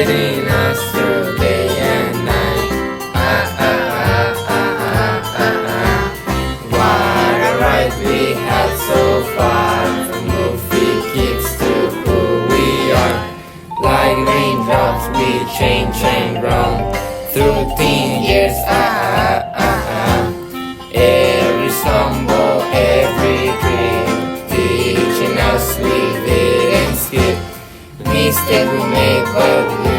guiding us through day and night. What a ride we had so far, from goofy kids to who we are. Like raindrops we change and grow through teen years. Every stumble, every trip, teaching us we didn't skip. Mistake we made, but we